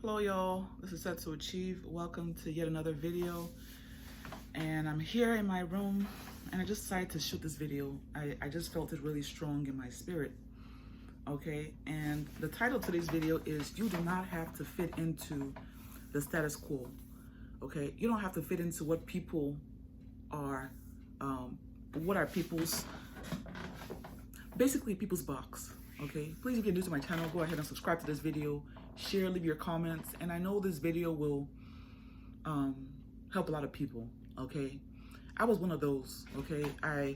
Hello y'all, this is Set to Achieve. Welcome to yet another video. And I'm here in my room and I just decided to shoot this video. I just felt it really strong in my spirit. Okay, and the title to today's video is You Do Not Have to Fit Into the Status Quo. Okay, you don't have to fit into what people are, what are people's, basically people's box. Okay, please, if you're new to my channel, go ahead and subscribe to this video, share, leave your comments, and I know this video will help a lot of people. Okay, I was one of those. Okay, I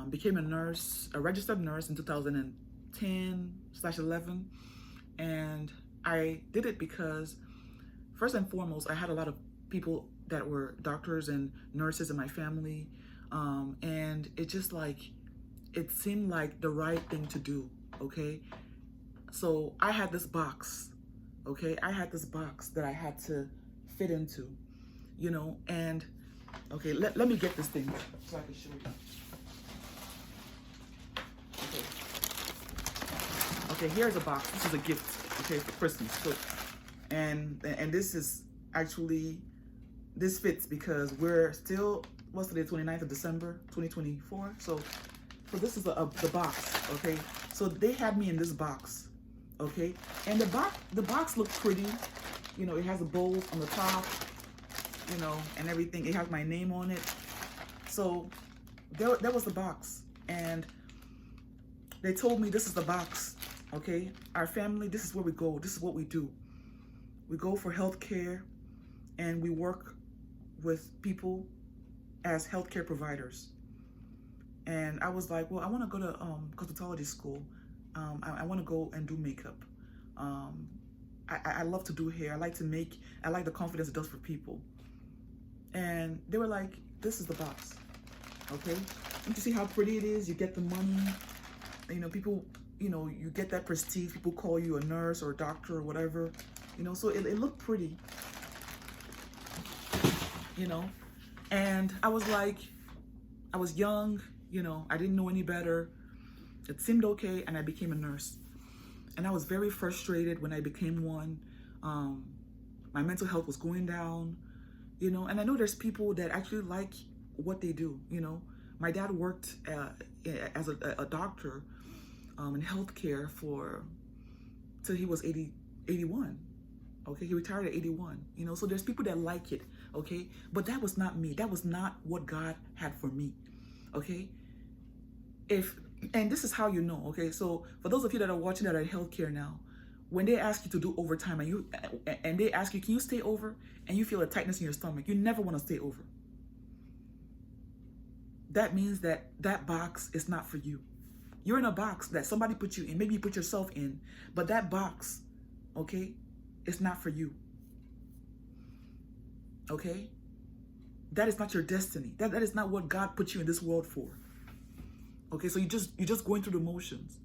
became a nurse, a registered nurse in 2010/11, and I did it because first and foremost, I had a lot of people that were doctors and nurses in my family, and it just like, it seemed like the right thing to do. Okay, so I had this box. Okay, I had this box that I had to fit into, you know. And okay, let me get this thing so I can show you. Okay, here's a box. This is a gift, okay, for Christmas. So and this is actually, this fits because we're still, what's today, 29th of December 2024. So this is the box. Okay, so they had me in this box. Okay, and the box looked pretty, you know. It has a bowl on the top, you know, and everything. It has my name on it. So that was the box, and they told me this is the box. Okay, our family, this is where we go. This is what we do. We go for healthcare, and we work with people as healthcare providers. And I was like, well, I want to go to cosmetology school. I want to go and do makeup. I love to do hair. I like the confidence it does for people. And they were like, this is the box. Okay, don't you see how pretty it is? You get the money, you know, people, you know, you get that prestige. People call you a nurse or a doctor or whatever, you know. So it looked pretty, you know. And I was like, I was young, you know, I didn't know any better. It seemed okay, and I became a nurse. And I was very frustrated when I became one. My mental health was going down, you know. And I know there's people that actually like what they do, you know. My dad worked as a doctor in healthcare till he was 81. Okay, he retired at 81, you know. So there's people that like it, okay. But that was not me. That was not what God had for me, okay. And this is how you know, okay? So for those of you that are watching that are in healthcare now, when they ask you to do overtime and they ask you, can you stay over? And you feel a tightness in your stomach, you never want to stay over. That means that box is not for you. You're in a box that somebody put you in. Maybe you put yourself in, but that box, okay, it's not for you. Okay? That is not your destiny. That is not what God put you in this world for. Okay, so you're just going through the motions.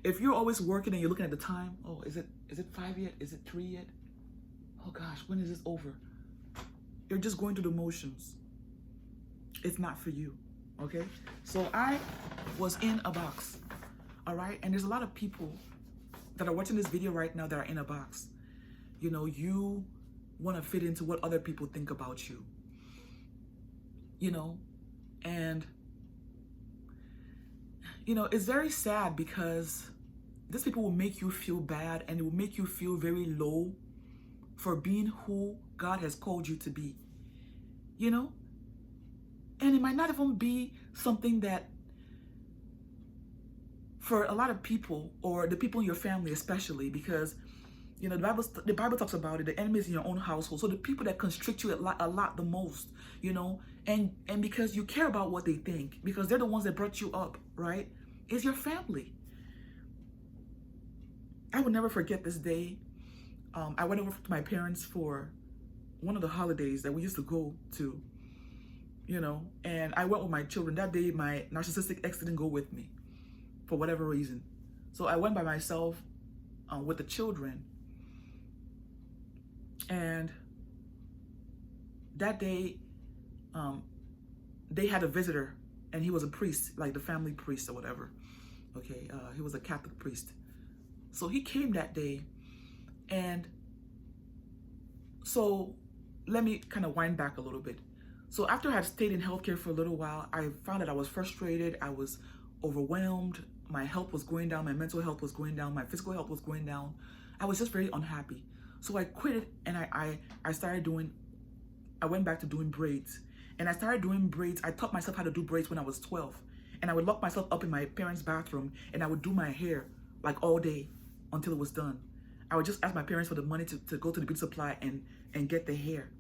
If you're always working and you're looking at the time, oh, is it 5 yet? Is it 3 yet? Oh gosh, when is this over? You're just going through the motions. It's not for you. Okay, so I was in a box. All right, and there's a lot of people that are watching this video right now that are in a box. You know, you want to fit into what other people think about you. You know, and you know, it's very sad because these people will make you feel bad, and it will make you feel very low for being who God has called you to be, you know? And it might not even be something that, for a lot of people, or the people in your family especially, because, you know, the Bible talks about it, the enemies in your own household. So the people that constrict you a lot the most, you know, and because you care about what they think, because they're the ones that brought you up, right? Is your family. I will never forget this day. I went over to my parents for one of the holidays that we used to go to, you know, and I went with my children. That day, my narcissistic ex didn't go with me for whatever reason. So I went by myself with the children. And that day, they had a visitor, and he was a priest, like the family priest or whatever. Okay, he was a Catholic priest. So he came that day, and So let me kind of wind back a little bit. So after I had stayed in healthcare for a little while, I found that I was frustrated, I was overwhelmed, my health was going down, my mental health was going down, my physical health was going down. I was just very unhappy. So I quit it, and I started doing, I went back to doing braids. And I started doing braids. I taught myself how to do braids when I was 12. And I would lock myself up in my parents' bathroom, and I would do my hair like all day until it was done. I would just ask my parents for the money to go to the beauty supply and get the hair.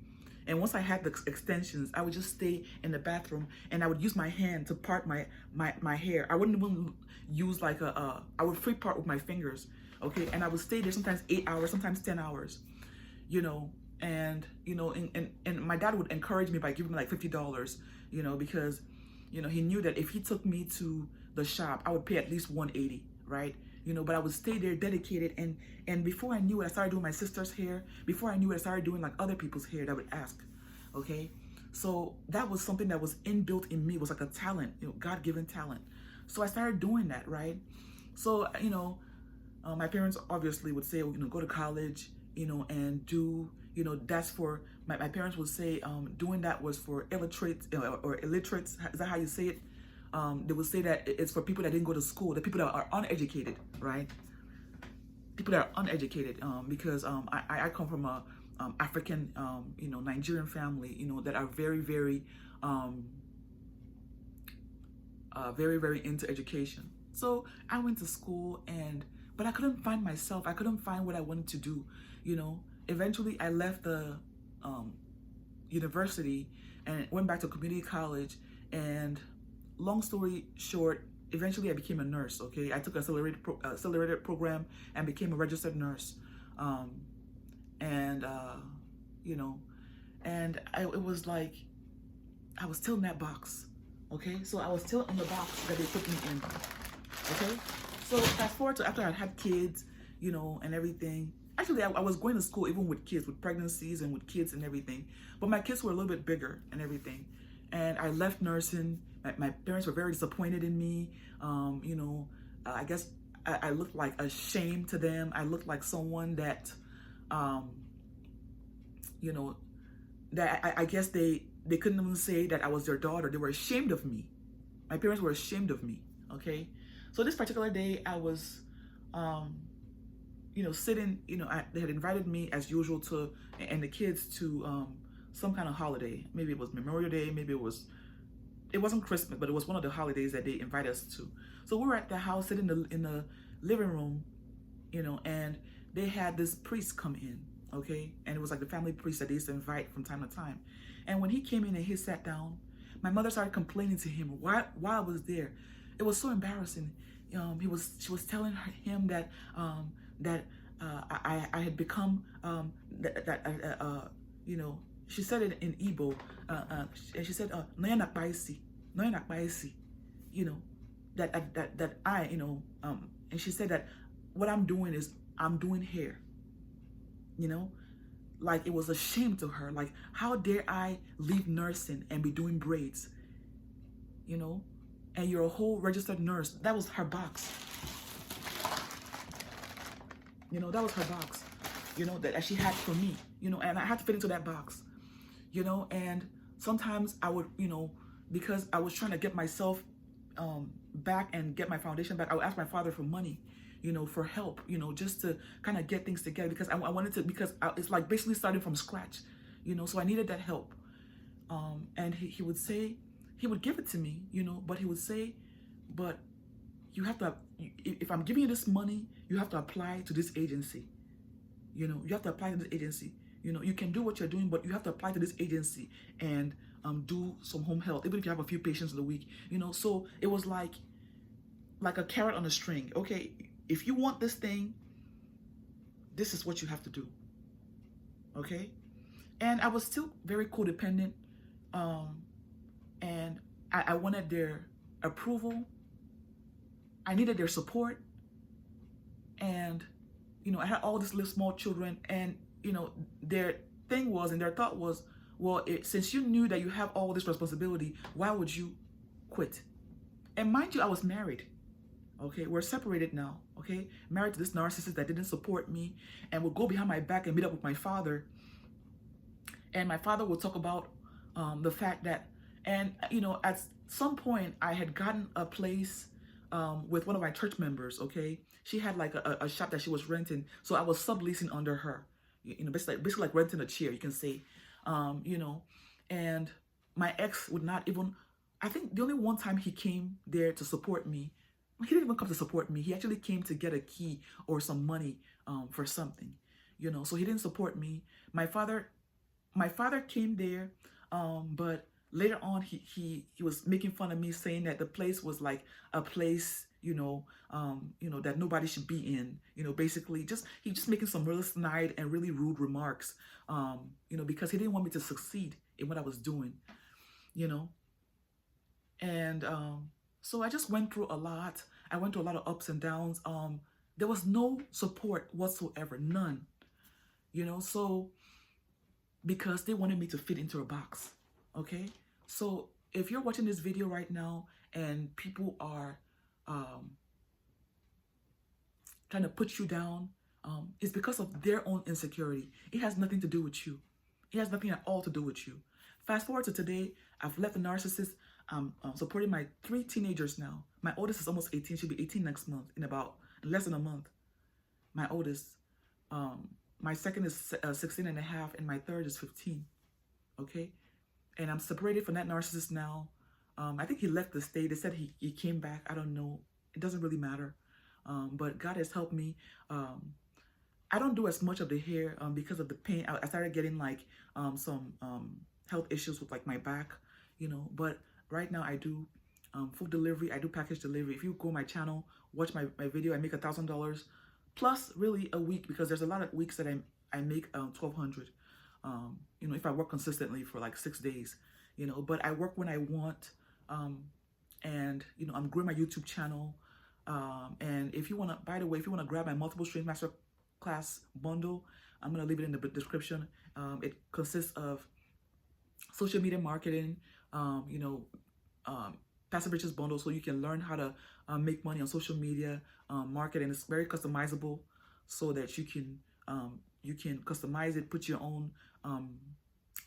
And once I had the extensions, I would just stay in the bathroom, and I would use my hand to part my hair. I wouldn't even use like I would free part with my fingers, okay? And I would stay there sometimes 8 hours, sometimes 10 hours, you know. And, you know, and my dad would encourage me by giving me like $50, you know, because, you know, he knew that if he took me to the shop, I would pay at least $180, right? You know, but I would stay there dedicated, and before I knew it, I started doing my sister's hair. Before I knew it, I started doing like other people's hair that I would ask, okay? So that was something that was inbuilt in me. It was like a talent, you know, God-given talent. So I started doing that, right? So, you know, my parents obviously would say, you know, go to college, you know, and do, you know, that's for, my parents would say doing that was for illiterates, or illiterates, is that how you say it? They would say that it's for people that didn't go to school, the people that are uneducated, right? People that are uneducated, because I come from a African, you know, Nigerian family, you know, that are very, very, very into education. So I went to school, but I couldn't find myself. I couldn't find what I wanted to do, you know. Eventually, I left the university and went back to community college, and long story short, eventually I became a nurse, okay? I took an accelerated program and became a registered nurse. You know, and it was like, I was still in that box, okay? So I was still in the box that they put me in, okay? So fast forward to after I had kids, you know, and everything. Actually, I was going to school even with kids, with pregnancies and with kids and everything. But my kids were a little bit bigger and everything. And I left nursing. My parents were very disappointed in me. You know, I guess I looked like a shame to them. I looked like someone that, you know, that I guess they couldn't even say that I was their daughter. They were ashamed of me. My parents were ashamed of me, okay? So this particular day, I was, you know, sitting, you know, they had invited me as usual and the kids to some kind of holiday. Maybe it was Memorial Day, maybe it wasn't Christmas, but it was one of the holidays that they invited us to. So we were at the house, sitting in the living room, you know, and they had this priest come in, okay? And it was like the family priest that they used to invite from time to time. And when he came in and he sat down, my mother started complaining to him why I was there. It was so embarrassing. She was telling him that I had become you know, she said it in Igbo, and she said you know, that I, you know, and she said that what I'm doing is I'm doing hair, you know, like it was a shame to her. Like, how dare I leave nursing and be doing braids, you know, and you're a whole registered nurse. That was her box. You know, that was her box, you know, that she had for me, you know, and I had to fit into that box, you know. And sometimes I would, you know, because I was trying to get myself back and get my foundation back, I would ask my father for money, you know, for help, you know, just to kind of get things together, because I wanted to, because it's like basically starting from scratch, you know, so I needed that help. And he would say, he would give it to me, you know, but he would say, but you have to, if I'm giving you this money, you have to apply to this agency. You know, you have to apply to this agency. You know, you can do what you're doing, but you have to apply to this agency and do some home health, even if you have a few patients in the week, you know. So it was like a carrot on a string. Okay, if you want this thing, this is what you have to do. Okay? And I was still very codependent. And I wanted their approval. I needed their support. And, you know, I had all these little small children, and, you know, their thing was, and their thought was, well, since you knew that you have all this responsibility, why would you quit? And mind you, I was married. Okay, we're separated now. Okay, married to this narcissist that didn't support me and would go behind my back and meet up with my father. And my father would talk about the fact that, and at some point I had gotten a place with one of my church members. Okay, she had like a shop that she was renting, so I was subleasing under her. Basically like renting a chair, you can say. And my ex would not even. I think the only one time he came there to support me, he didn't even come to support me. He actually came to get a key or some money for something. So he didn't support me. My father came there, but later on he was making fun of me, saying that the place was like a place, that nobody should be in. Basically just making some really snide and really rude remarks, because he didn't want me to succeed in what I was doing, you know. And so I just went through a lot. I went through a lot of ups and downs. There was no support whatsoever, none. So because they wanted me to fit into a box. Okay, so if you're watching this video right now and people are trying to put you down, it's because of their own insecurity. It has nothing to do with you. It has nothing at all to do with you. Fast forward to today, I've left the narcissist. I'm supporting my 3 teenagers now. My oldest is almost 18. She'll be 18 next month, in about less than a month. My oldest. My second is 16 and a half, and my third is 15. Okay? And I'm separated from that narcissist now. I think he left the state. They said he came back. I don't know. It doesn't really matter. But God has helped me. I don't do as much of the hair because of the pain. I started getting like some health issues with like my back, But right now I do food delivery. I do package delivery. If you go on my channel, watch my video, I make $1,000 plus really a week, because there's a lot of weeks that I make $1,200. If I work consistently for like 6 days, But I work when I want, and I'm growing my YouTube channel. And if you want to, by the way, if you want to grab my multiple streams master class bundle, I'm going to leave it in the description. It consists of social media marketing, passive riches bundle, so you can learn how to make money on social media marketing. It's very customizable, so that you can customize it, put your own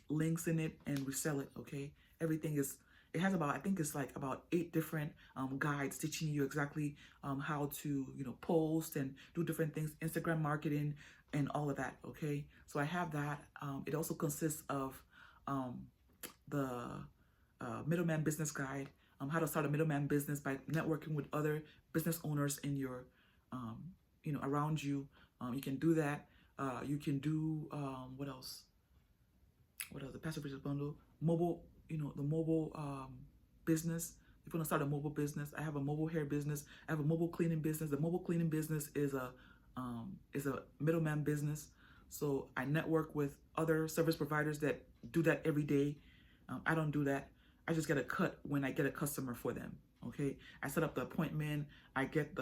links in it, and resell it. Okay, it has about, I think it's like about 8 different guides teaching you exactly how to post and do different things, Instagram marketing and all of that. Okay, so I have that. It also consists of the middleman business guide, how to start a middleman business by networking with other business owners in your around you. You can do that. You can do what else? The passive riches bundle, mobile, the mobile business. If you want to start a mobile business, I have a mobile hair business. I have a mobile cleaning business. The mobile cleaning business is a middleman business. So I network with other service providers that do that every day. I don't do that. I just get a cut when I get a customer for them. Okay, I set up the appointment. I get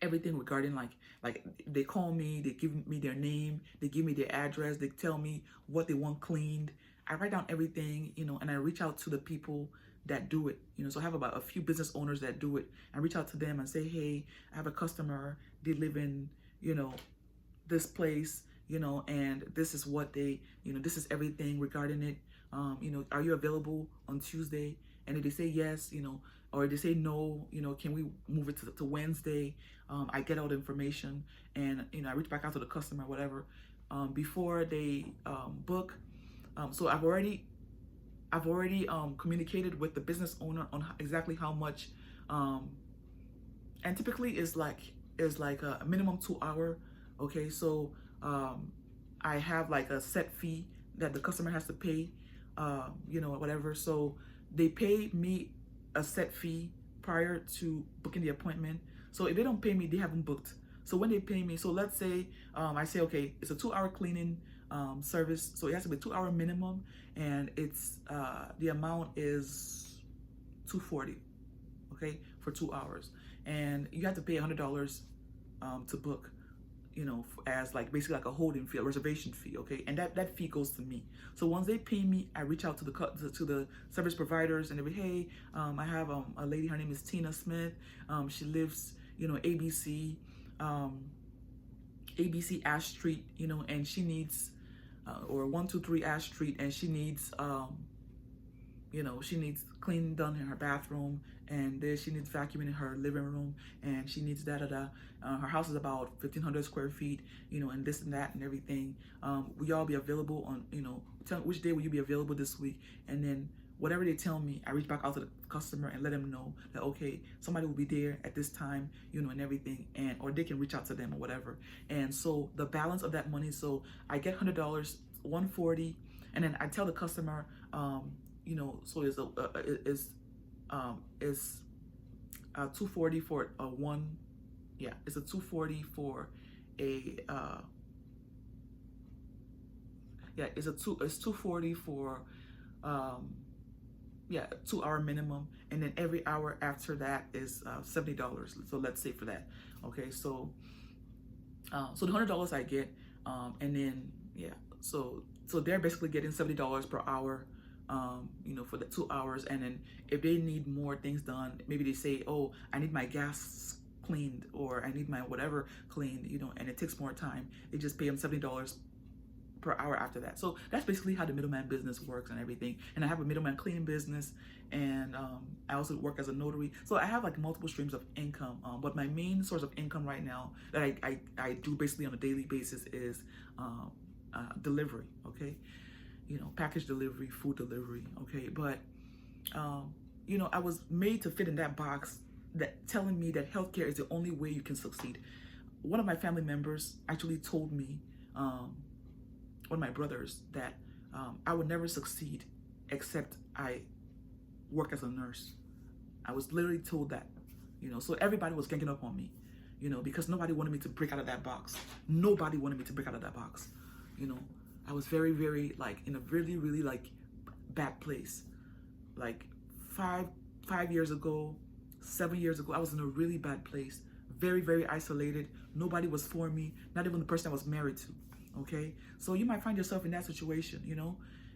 everything regarding like they call me, they give me their name, they give me their address, they tell me what they want cleaned. I write down everything, and I reach out to the people that do it. So I have about a few business owners that do it. I reach out to them and say, hey, I have a customer, they live in this place, and this is what they, this is everything regarding it. Are you available on Tuesday? And if they say yes, or they say no, can we move it to Wednesday? I get all the information, and I reach back out to the customer, whatever, before they book. So I've already communicated with the business owner on exactly how much, and typically is like a minimum 2 hour. Okay, so I have like a set fee that the customer has to pay, whatever. So they pay me a set fee prior to booking the appointment. So if they don't pay me, they haven't booked. So when they pay me, so let's say I say, okay, it's a 2 hour cleaning service, so it has to be a 2 hour minimum, and it's the amount is $240, okay, for 2 hours, and you have to pay $100 to book, as like basically like a holding fee, a reservation fee, okay, and that fee goes to me. So once they pay me, I reach out to the service providers, and they be, hey, I have a lady, her name is Tina Smith. She lives, ABC Ash Street, and she needs or 123 Ash Street, and she needs she needs cleaning done in her bathroom, and then she needs vacuuming in her living room, and she needs da da da. Her house is about 1,500 square feet, and this and that and everything. Will y'all be available on, tell which day will you be available this week? And then whatever they tell me, I reach back out to the customer and let them know that, okay, somebody will be there at this time, and everything, and or they can reach out to them or whatever. And so the balance of that money, so I get $100, $140, and then I tell the customer, so it's $240 for a one, it's a $240 for a it's $240 for 2-hour minimum, and then every hour after that is $70. So let's say for that, okay. So so the $100 I get, and then so they're basically getting $70 per hour, for the 2 hours. And then if they need more things done, maybe they say, oh, I need my gas cleaned, or I need my whatever cleaned, and it takes more time. They just pay them $70 per hour after that. So that's basically how the middleman business works and everything. And I have a middleman cleaning business, and I also work as a notary. So I have like multiple streams of income, but my main source of income right now that I do basically on a daily basis is delivery, okay? Package delivery, food delivery, okay? But I was made to fit in that box, that telling me that healthcare is the only way you can succeed. One of my family members actually told me, one of my brothers, that I would never succeed except I work as a nurse. I was literally told that, so everybody was ganging up on me, because nobody wanted me to break out of that box. Nobody wanted me to break out of that box. I was very, very, like, in a really, really, like, bad place. Like, 5 years ago, 7 years ago, I was in a really bad place. Very, very isolated. Nobody was for me, not even the person I was married to. Okay, so you might find yourself in that situation,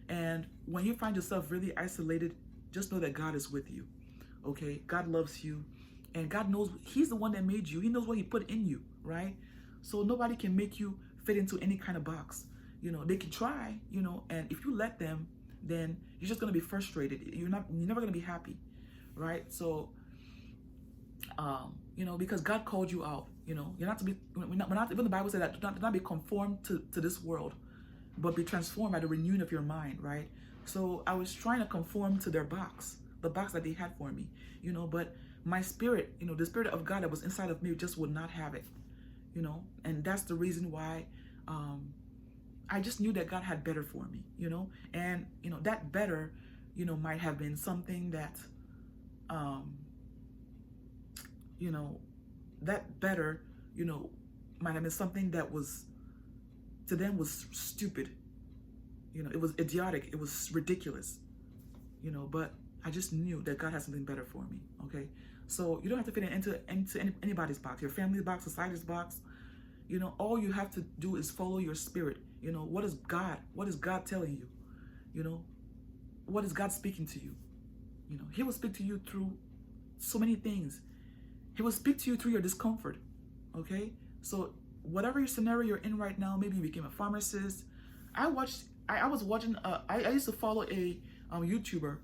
and when you find yourself really isolated, just know that God is with you. Okay, God loves you, and God knows He's the one that made you. He knows what He put in you, right? So nobody can make you fit into any kind of box. They can try, and if you let them, then you're just gonna be frustrated. You're never gonna be happy, right? So because God called you out, you're not to be, we're not, even the Bible said that do not be conformed to this world, but be transformed by the renewing of your mind, right? So I was trying to conform to their box, the box that they had for me, but my spirit, the spirit of God that was inside of me just would not have it, and that's the reason why I just knew that God had better for me, and, that better, might have been something that, that better, might have been something that was, to them, was stupid. It was idiotic. It was ridiculous. But I just knew that God had something better for me. Okay, so you don't have to fit into anybody's box, your family's box, society's box. All you have to do is follow your spirit. What is God telling you? What is God speaking to you? He will speak to you through so many things. He will speak to you through your discomfort, okay? So whatever your scenario you're in right now, maybe you became a pharmacist. I was watching, I used to follow a YouTuber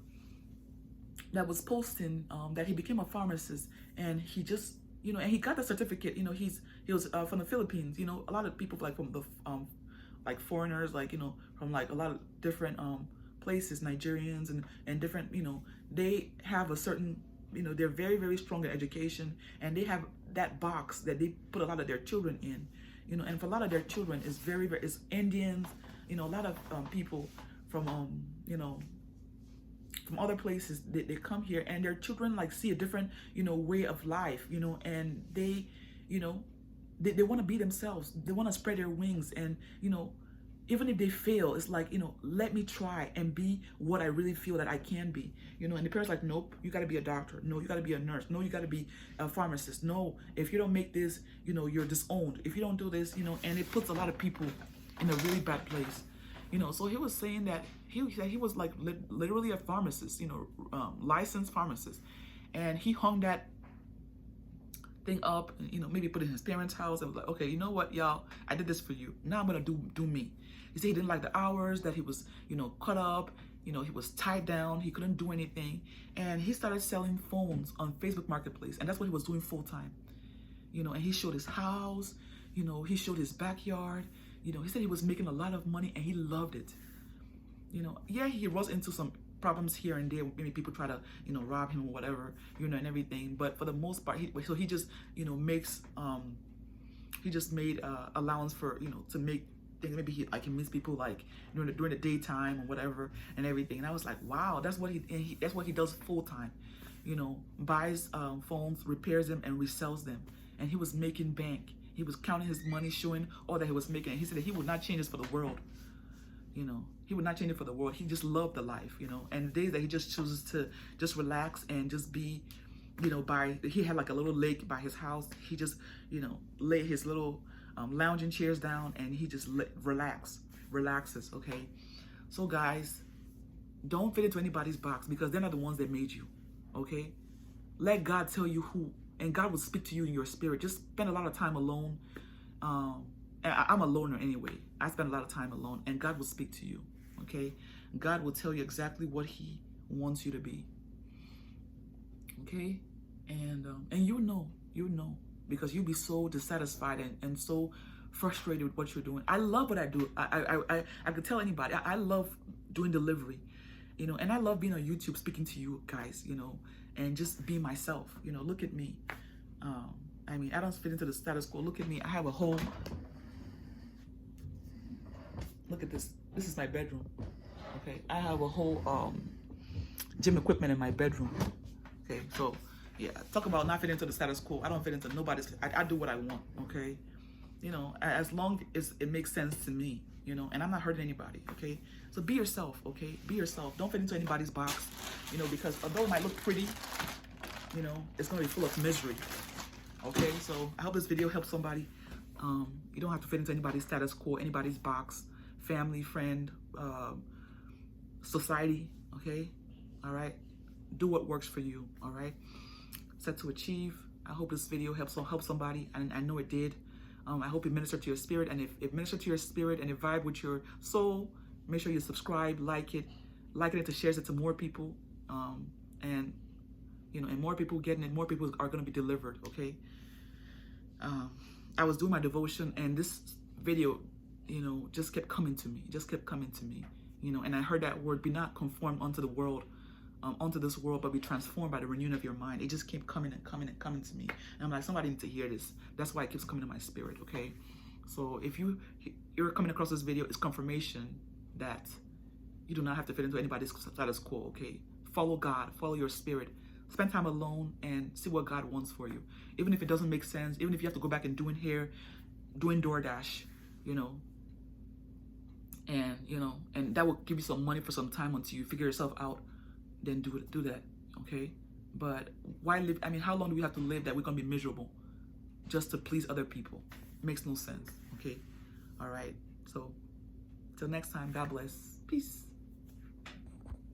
that was posting that he became a pharmacist, and he just, and he got the certificate. He was from the Philippines. A lot of people like from the like foreigners, like from like a lot of different places, Nigerians and different, they have a certain, they're very, very strong in education, and they have that box that they put a lot of their children in, and for a lot of their children is very, very, it's Indians, a lot of people from, from other places, they come here, and their children like see a different, way of life, and they, they want to be themselves. They want to spread their wings, and, even if they fail, it's like, let me try and be what I really feel that I can be, and the parents like, nope, you got to be a doctor. No, you got to be a nurse. No, you got to be a pharmacist. No, if you don't make this, you're disowned. If you don't do this, and it puts a lot of people in a really bad place, so he was saying that he was like literally a pharmacist, licensed pharmacist, and he hung that thing up, and, you know, maybe put it in his parents' house, and was like, okay, you know what, y'all, I did this for you. Now I'm gonna do me. He said he didn't like the hours that he was, you know, cut up. You know, he was tied down. He couldn't do anything, and he started selling phones on Facebook Marketplace, and that's what he was doing full time. You know, and he showed his house. You know, he showed his backyard. You know, he said he was making a lot of money, and he loved it. You know, yeah, he was into some problems here and there. Maybe people try to, you know, rob him or whatever, you know, and everything. But for the most part, he just, you know, makes, he just made allowance for, you know, to make things. Maybe he meets people like during the daytime or whatever and everything. And I was like, wow, that's what that's what he does full time. You know, buys phones, repairs them, and resells them. And he was making bank. He was counting his money, showing all that he was making. And he said that he would not change this for the world. You know, he would not change it for the world. He just loved the life, you know. And the days that he just chooses to just relax and just be, you know, he had like a little lake by his house. He just, you know, lay his little lounging chairs down, and he just relaxes, okay? So guys, don't fit into anybody's box, because they're not the ones that made you, okay? Let God tell you who, and God will speak to you in your spirit. Just spend a lot of time alone. I'm a loner anyway. I spend a lot of time alone, and God will speak to you, okay? God will tell you exactly what he wants you to be, okay? And you'll know, because you'll be so dissatisfied and so frustrated with what you're doing. I love what I do. I could tell anybody, I love doing delivery, you know, and I love being on YouTube speaking to you guys, you know, and just be myself, you know. Look at me. I mean, I don't fit into the status quo. Look at me. I have a whole, look at this. This is my bedroom. Okay. I have a whole gym equipment in my bedroom. Okay. So yeah, talk about not fitting into the status quo. I don't fit into nobody's. I do what I want. Okay. You know, as long as it makes sense to me, you know, and I'm not hurting anybody. Okay. So be yourself. Okay. Be yourself. Don't fit into anybody's box, you know, because although it might look pretty, you know, it's going to be full of misery. Okay. So I hope this video helps somebody. You don't have to fit into anybody's status quo, anybody's box, family, friend, society. Okay. All right. Do what works for you. All right. Set to achieve. I hope this video helps somebody, and I know it did. I hope it ministered to your spirit, and if it ministered to your spirit and it vibed with your soul, make sure you subscribe, like it to share it to more people, and you know, and more people getting it, more people are going to be delivered. Okay. I was doing my devotion, and this video, you know, just kept coming to me, you know, and I heard that word, be not conformed unto the world, onto this world, but be transformed by the renewing of your mind. It just kept coming and coming and coming to me, and I'm like, somebody needs to hear this. That's why it keeps coming to my spirit. Okay. So if you're coming across this video, it's confirmation that you do not have to fit into anybody's status quo. Okay. Follow God, follow your spirit, spend time alone, and see what God wants for you. Even if it doesn't make sense, even if you have to go back and doing hair, doing DoorDash, you know, and you know, and that will give you some money for some time until you figure yourself out. Then do that, okay? But why live? I mean, how long do we have to live that we're gonna be miserable just to please other people? It makes no sense, okay? All right. So till next time, God bless. Peace.